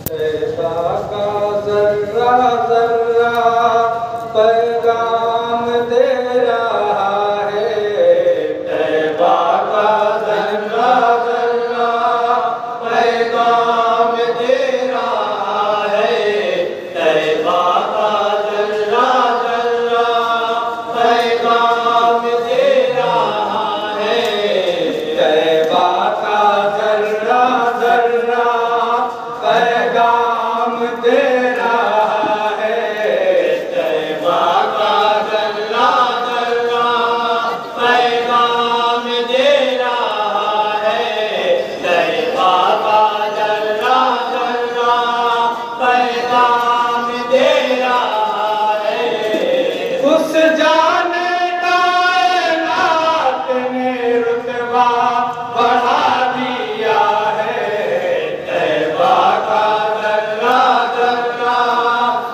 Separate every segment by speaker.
Speaker 1: तैबा का जर्रा जर्रा पैगाम दे रहा है। तैबा का जर्रा जर्रा पैगाम दे रहा है। तैबा का जर्रा जर्रा पैगाम दे रहा है। तैबा का जर्रा जर्रा पैगाम दे रहा है। तैबा का जर्रा जर्रा पैगाम दे रहा है। तैबा का जर्रा जर्रा पैगाम दे रहा है। उस जाने कायनात ने रुतबा बढ़ा दिया है। तैबा का जर्रा जर्रा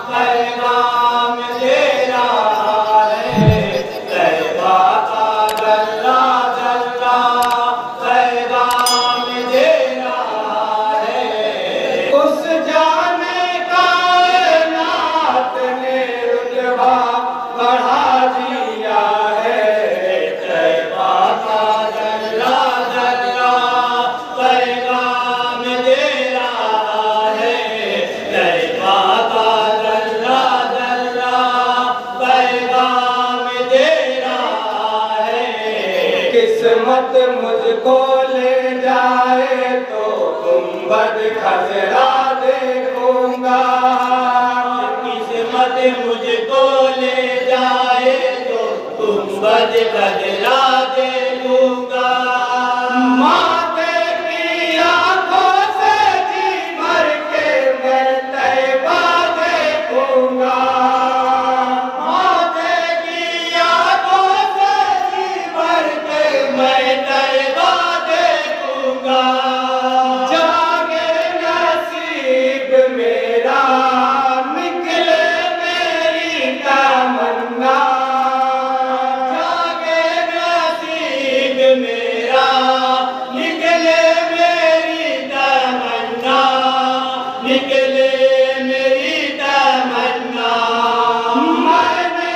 Speaker 1: पैगाम दे रहा है। तैबा का जर्रा जर्रा पैगाम दे रहा है। उस जाने कायनात ने रुतबा बढ़ा दिया है। तैबा का जर्रा जर्रा पैगाम दे रहा है। तैबा का जर्रा जर्रा पैगाम दे रहा है। किस्मत मुझको ले जाए तो गुंबद खजरा देखूंगा। किस्मत मुझको ले जाए तो गुंबद खजरा देखूंगा। माथे की आंखों से जी भर के मैं तैबा देखूंगा। माथे की आंखों से जी भर के मैं तैबा देखूंगा। जागे नसीब मेरा निकले मेरी तमन्ना। जागे नसीब मेरा निकले मेरी तमन्ना। निकले मेरी तमन्ना। मैंने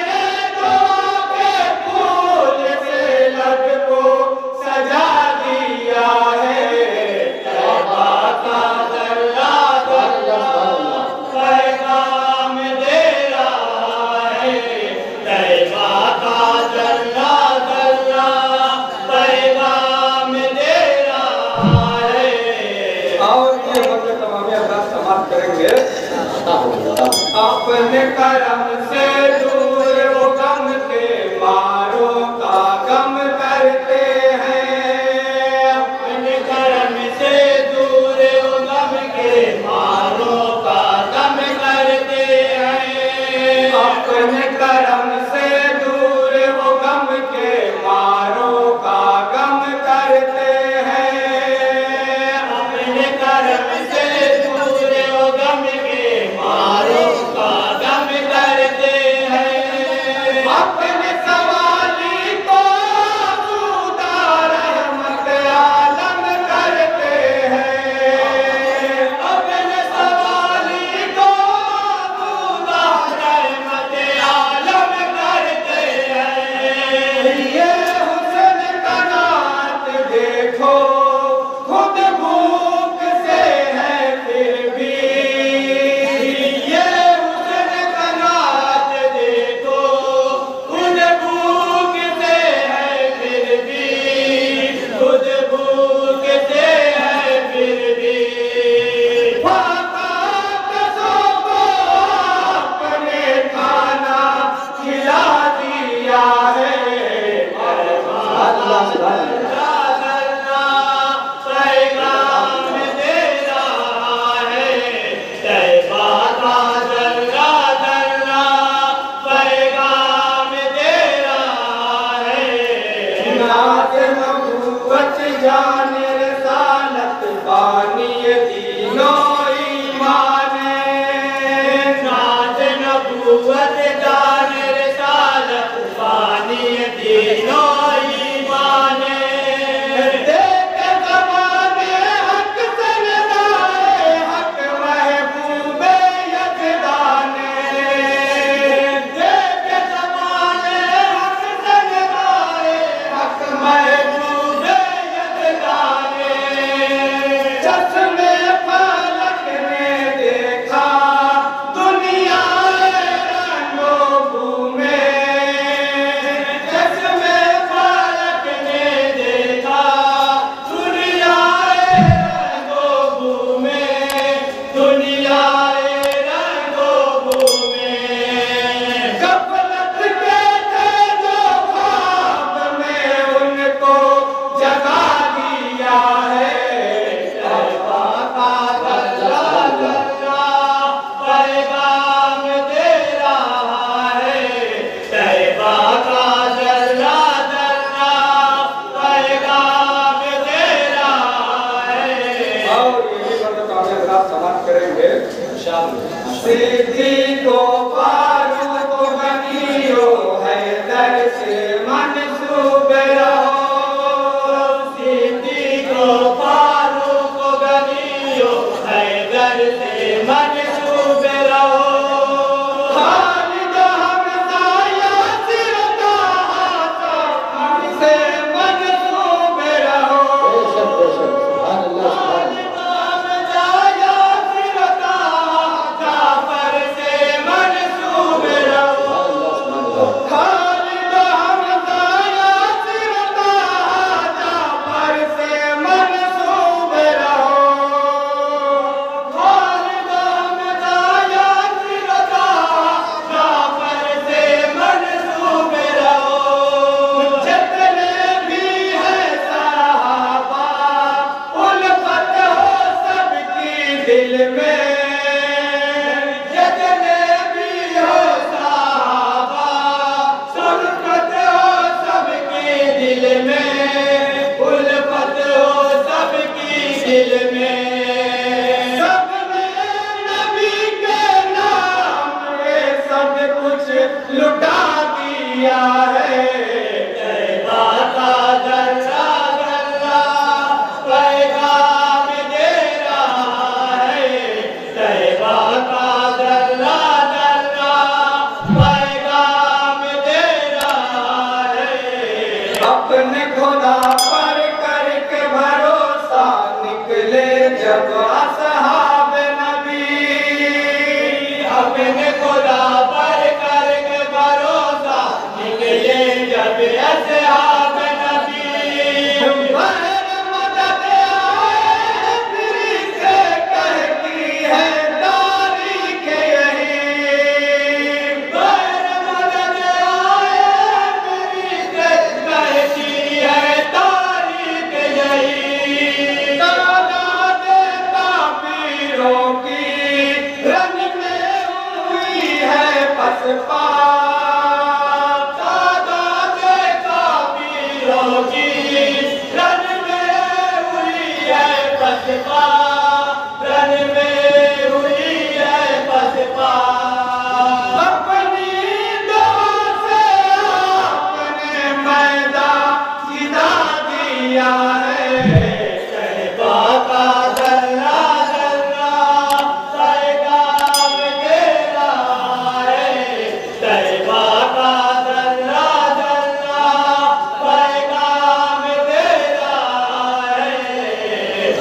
Speaker 1: दुआ के फूल से लब को सजा दिया है। तैबा का जर्रा जर्रा पैगाम दे रहा है। तैबा का जर्रा जर्रा पैगाम दे रहा है। और ये मतलब तमाम अल्लाह समाप्त करेंगे। अपने करम से दूर वो गम के मारों का गम करते हैं। अपने करम से दूर वो गम के मारों का गम करते हैं। अपने करम से दूर वो गम के मारों का गम करते हैं। अपने करम से दूर वो गम के मारों का गम करते हैं। सिद्दीक़ो फारूक़ो गनियो हैदर से मंसूब रहो। सिद्दीक़ो फारूक़ो गनियो हैदर से मंसूब रहो। खालिद हमज़ा यासिर ताहा हमसे मंसूब रहो। सुभान अल्लाह। खालिद हमज़ा यासिर ताहा जाफर से मंसूब रहो। खालिद हमज़ा यासिर ताहा जाफर से मंसूब रहो। खालिद हमज़ा यासिर ताहा जाफर से मंसूब रहो। जितने भी हैं सहाबा उल्फत हो सबकी दिल में। जितने भी हो सहाबा उल्फत हो सबकी दिल में। उल्फत हो सबकी दिल में। सबने नबी के नाम पे सब कुछ लुटा दिया है। तैबा का दर्रा दर्रा पैगाम दे रहा है। तैबा का दर्रा दर्रा पैगाम दे रहा है। अपने खुदा पर करके भरोसा निकले जब असहाब नबी। अपने खुदा पर करके भरोसा निकले जब असहाब नबी। बहर मदद आए फिर से कहती है तारीख यही। बहर मदद आए फिर से कहती है तारीख यही। तादाद काफिरों की रंग में हुई है पसपा। तादाद काफिरों की रंग में हुई है पसपा। रंग में हुई है पसपा। अपनी दुआ से आपने मैदान जिता दिया है। तैबा का दर्रा दर्रा पैगाम दे रहा है। तैबा का दर्रा दर्रा पैगाम दे रहा है।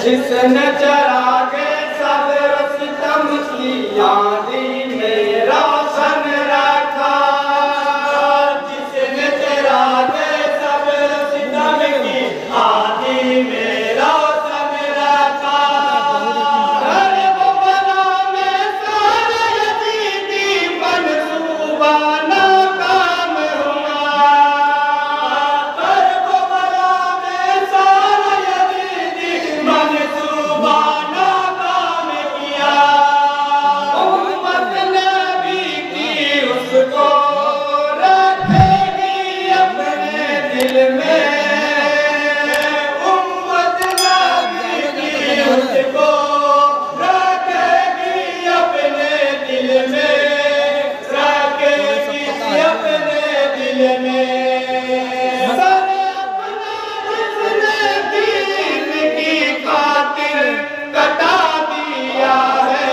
Speaker 1: जिसने चरागे सदर सितम की आंधी में रोशन रखा। जिसने चरागे सदर सितम की आंधी में रोशन रखा। अरे वो बना में सारे यजीदी मंसूबा नाकाम हुआ। अरे वो बना में सारा यजीदी मंसूबा नाकाम किया। उम्मत नबी की उसको रखेगी अपने दिल में। उम्मत नबी की उसको रखेगी अपने दिल में। रखेगी अपने दिल में। सर अपना जिसने दीन की खातिर कटा दिया है।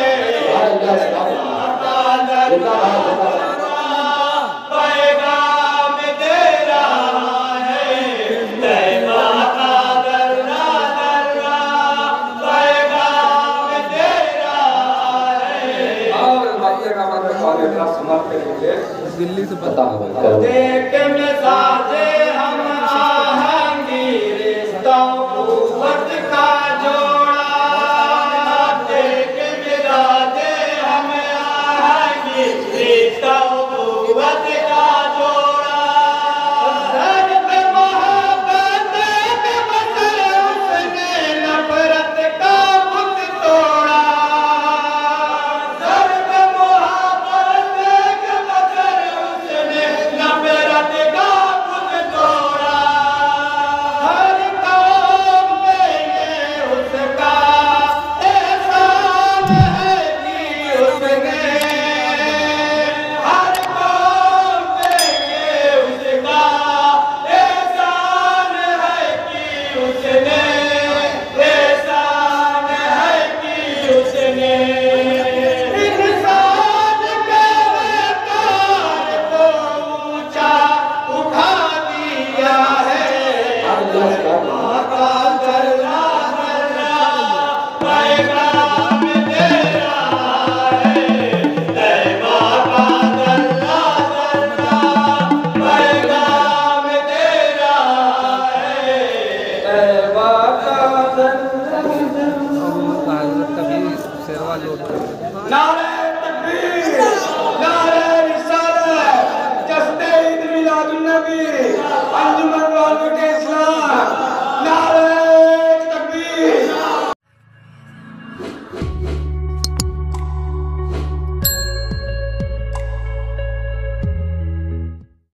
Speaker 1: पैगाम दे रहा है। तैबा का दर्रा दर्रा पैगाम दे रहा है। और बातें का मतलब समाप्त करेंगे।
Speaker 2: दिल्ली से पता होगा।
Speaker 1: देख मिजाजे हम आहंगी रिश्तों कुव्वत का जोड़ा। देख मिजाजे हम आहंगी रिश्तों कुव्वत का जोड़ा। दर्द मोहब्बत के बदले उसने नफरत का बुत तोड़ा। दर्द मोहब्बत के बदले उसने नफरत का बुत तोड़ा। नारे तकबीर, नारे रिसालत, जश्न ईद मिलादुन नबी, अंजुमन वालों के इस्लाम, नारे